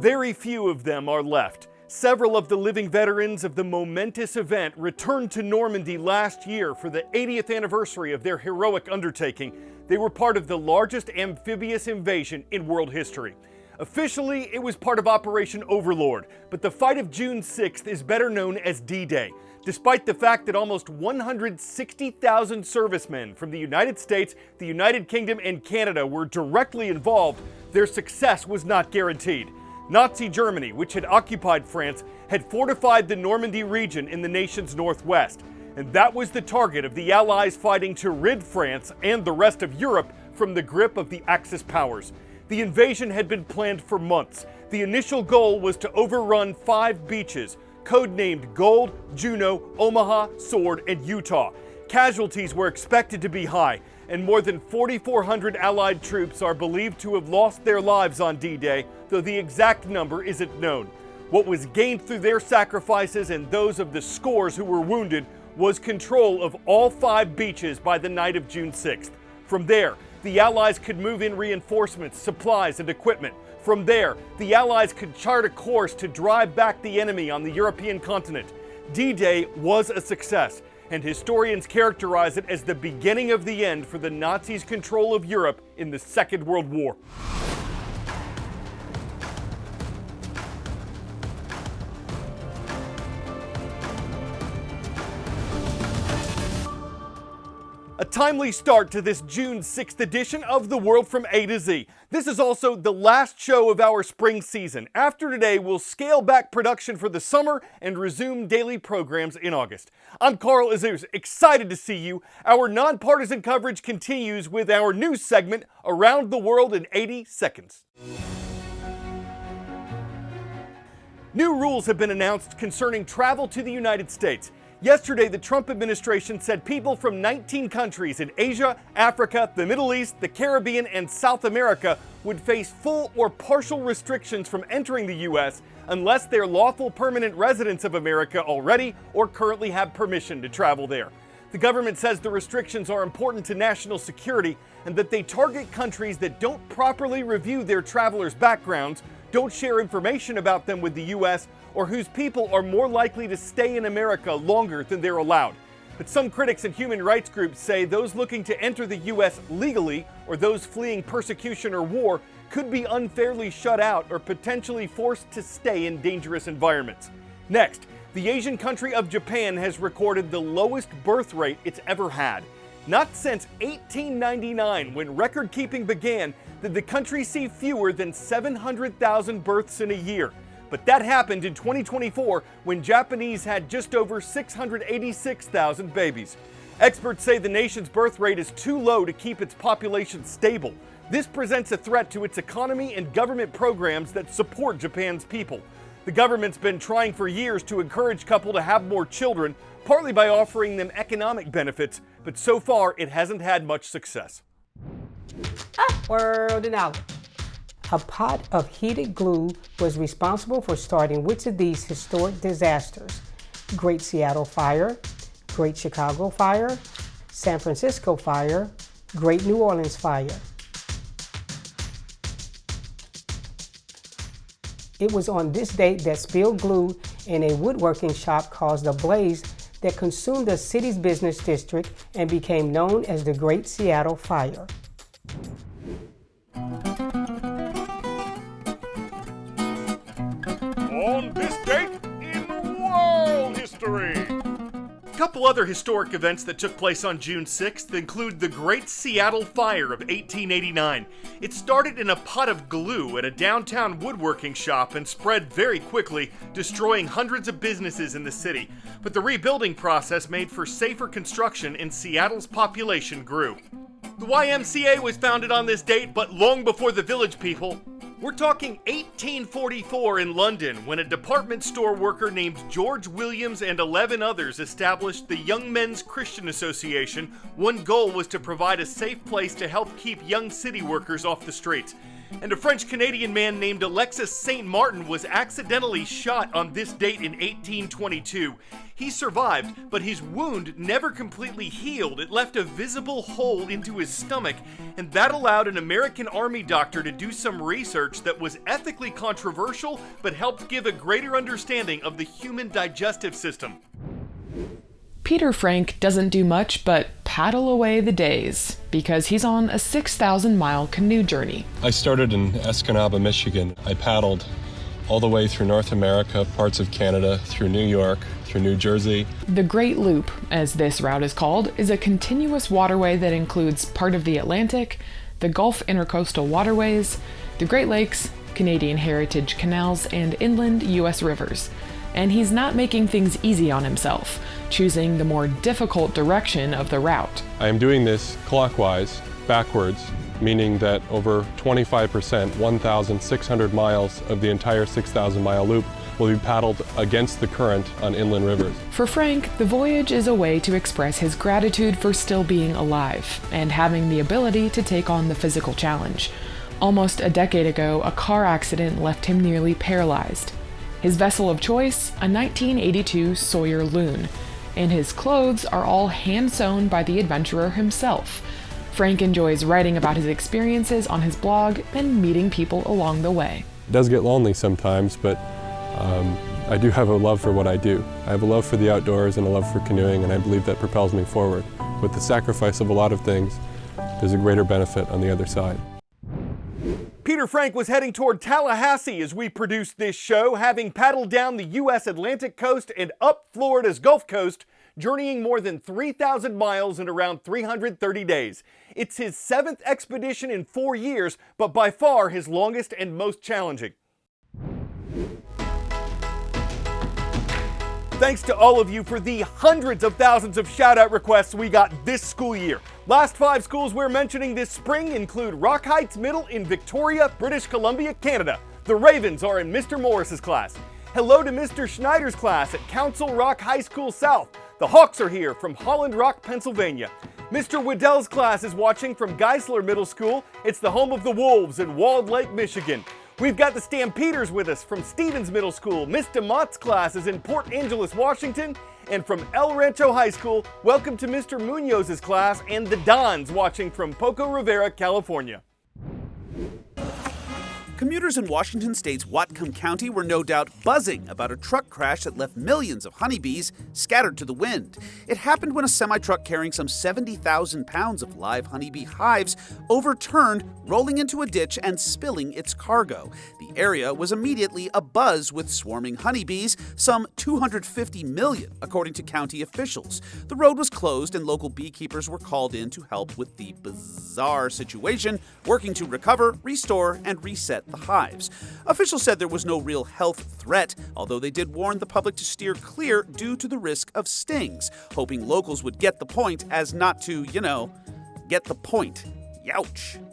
Very few of them are left. Several of the living veterans of the momentous event returned to Normandy last year for the 80th anniversary of their heroic undertaking. They were part of the largest amphibious invasion in world history. Officially, it was part of Operation Overlord, but the fight of June 6th is better known as D-Day. Despite the fact that almost 160,000 servicemen from the United States, the United Kingdom, and Canada were directly involved, their success was not guaranteed. Nazi Germany, which had occupied France, had fortified the Normandy region in the nation's northwest, and that was the target of the Allies fighting to rid France and the rest of Europe from the grip of the Axis powers. The invasion had been planned for months. The initial goal was to overrun 5 beaches, codenamed Gold, Juno, Omaha, Sword, and Utah. Casualties were expected to be high, and more than 4,400 Allied troops are believed to have lost their lives on D-Day, though the exact number isn't known. What was gained through their sacrifices and those of the scores who were wounded was control of all 5 beaches by the night of June 6th. From there, the Allies could move in reinforcements, supplies, and equipment. From there, the Allies could chart a course to drive back the enemy on the European continent. D-Day was a success, and historians characterize it as the beginning of the end for the Nazis' control of Europe in the Second World War. A timely start to this June 6th edition of The World from A to Z. This is also the last show of our spring season. After today, we'll scale back production for the summer and resume daily programs in August. I'm Carl Azuz, excited to see you. Our nonpartisan coverage continues with our news segment, Around the World in 80 Seconds. New rules have been announced concerning travel to the United States. Yesterday, the Trump administration said people from 19 countries in Asia, Africa, the Middle East, the Caribbean, and South America would face full or partial restrictions from entering the U.S. unless they're lawful permanent residents of America already or currently have permission to travel there. The government says the restrictions are important to national security and that they target countries that don't properly review their travelers' backgrounds, don't share information about them with the U.S., or whose people are more likely to stay in America longer than they're allowed. But some critics and human rights groups say those looking to enter the U.S. legally, or those fleeing persecution or war, could be unfairly shut out or potentially forced to stay in dangerous environments. Next, the Asian country of Japan has recorded the lowest birth rate it's ever had. Not since 1899, when record-keeping began, did the country see fewer than 700,000 births in a year. But that happened in 2024 when Japanese had just over 686,000 babies. Experts say the nation's birth rate is too low to keep its population stable. This presents a threat to its economy and government programs that support Japan's people. The government's been trying for years to encourage couples to have more children, partly by offering them economic benefits, but so far it hasn't had much success. World and out. A pot of heated glue was responsible for starting which of these historic disasters? Great Seattle Fire, Great Chicago Fire, San Francisco Fire, Great New Orleans Fire. It was on this date that spilled glue in a woodworking shop caused a blaze that consumed the city's business district and became known as the Great Seattle Fire. On this date in world history. A couple other historic events that took place on June 6th include the Great Seattle Fire of 1889. It started in a pot of glue at a downtown woodworking shop and spread very quickly, destroying hundreds of businesses in the city. But the rebuilding process made for safer construction and Seattle's population grew. The YMCA was founded on this date, but long before the Village People. We're talking 1844 in London, when a department store worker named George Williams and 11 others established the Young Men's Christian Association. One goal was to provide a safe place to help keep young city workers off the streets. And a French-Canadian man named Alexis Saint Martin was accidentally shot on this date in 1822. He survived, but his wound never completely healed. It left a visible hole into his stomach, and that allowed an American Army doctor to do some research that was ethically controversial, but helped give a greater understanding of the human digestive system. Peter Frank doesn't do much but paddle away the days, because he's on a 6,000-mile canoe journey. I started in Escanaba, Michigan. I paddled all the way through North America, parts of Canada, through New York, through New Jersey. The Great Loop, as this route is called, is a continuous waterway that includes part of the Atlantic, the Gulf Intercoastal Waterways, the Great Lakes, Canadian Heritage Canals, and inland U.S. rivers. And he's not making things easy on himself, choosing the more difficult direction of the route. I am doing this clockwise, backwards, meaning that over 25%, 1,600 miles of the entire 6,000-mile loop will be paddled against the current on inland rivers. For Frank, the voyage is a way to express his gratitude for still being alive and having the ability to take on the physical challenge. Almost a decade ago, a car accident left him nearly paralyzed. His vessel of choice, a 1982 Sawyer Loon, and his clothes are all hand-sewn by the adventurer himself. Frank enjoys writing about his experiences on his blog and meeting people along the way. It does get lonely sometimes, but I do have a love for what I do. I have a love for the outdoors and a love for canoeing, and I believe that propels me forward. With the sacrifice of a lot of things, there's a greater benefit on the other side. Peter Frank was heading toward Tallahassee as we produced this show, having paddled down the U.S. Atlantic coast and up Florida's Gulf Coast, journeying more than 3,000 miles in around 330 days. It's his 7th expedition in 4 years, but by far his longest and most challenging. Thanks to all of you for the hundreds of thousands of shout-out requests we got this school year. Last 5 schools we're mentioning this spring include Rock Heights Middle in Victoria, British Columbia, Canada. The Ravens are in Mr. Morris's class. Hello to Mr. Schneider's class at Council Rock High School South. The Hawks are here from Holland Rock, Pennsylvania. Mr. Waddell's class is watching from Geisler Middle School. It's the home of the Wolves in Walled Lake, Michigan. We've got the Stampeders with us from Stevens Middle School. Miss DeMott's class is in Port Angeles, Washington. And from El Rancho High School, welcome to Mr. Munoz's class and the Dons watching from Poco Rivera, California. Commuters in Washington State's Whatcom County were no doubt buzzing about a truck crash that left millions of honeybees scattered to the wind. It happened when a semi-truck carrying some 70,000 pounds of live honeybee hives overturned, rolling into a ditch and spilling its cargo. The area was immediately abuzz with swarming honeybees, some 250 million, according to county officials. The road was closed and local beekeepers were called in to help with the bizarre situation, working to recover, restore, and reset the hives. Officials said there was no real health threat, although they did warn the public to steer clear due to the risk of stings, hoping locals would get the point as not to, get the point. Youch.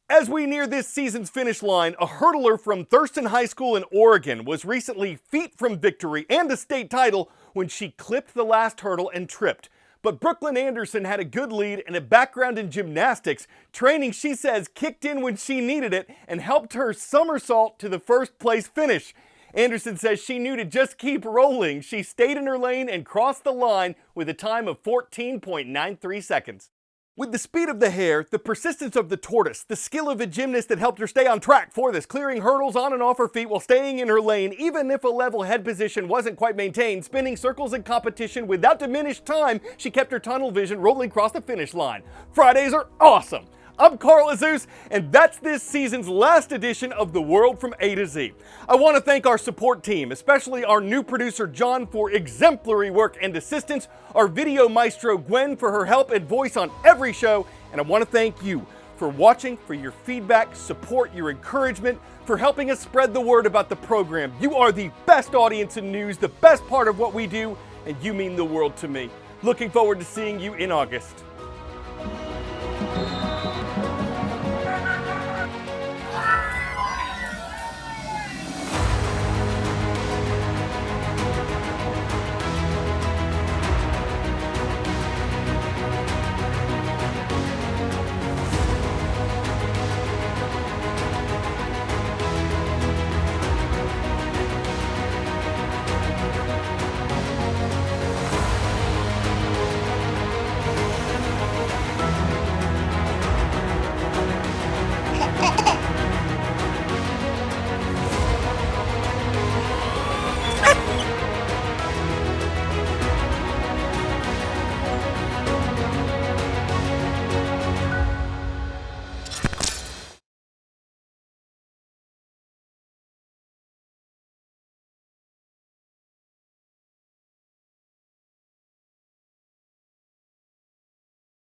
As we near this season's finish line, a hurdler from Thurston High School in Oregon was recently feet from victory and a state title when she clipped the last hurdle and tripped. But Brooklyn Anderson had a good lead and a background in gymnastics, training she says kicked in when she needed it and helped her somersault to the first place finish. Anderson says she knew to just keep rolling. She stayed in her lane and crossed the line with a time of 14.93 seconds. With the speed of the hare, the persistence of the tortoise, the skill of a gymnast that helped her stay on track for this, clearing hurdles on and off her feet while staying in her lane, even if a level head position wasn't quite maintained, spinning circles in competition without diminished time, she kept her tunnel vision rolling across the finish line. Fridays are awesome! I'm Carl Azuz, and that's this season's last edition of The World from A to Z. I want to thank our support team, especially our new producer John for exemplary work and assistance, our video maestro Gwen for her help and voice on every show, and I want to thank you for watching, for your feedback, support, your encouragement, for helping us spread the word about the program. You are the best audience in news, the best part of what we do, and you mean the world to me. Looking forward to seeing you in August.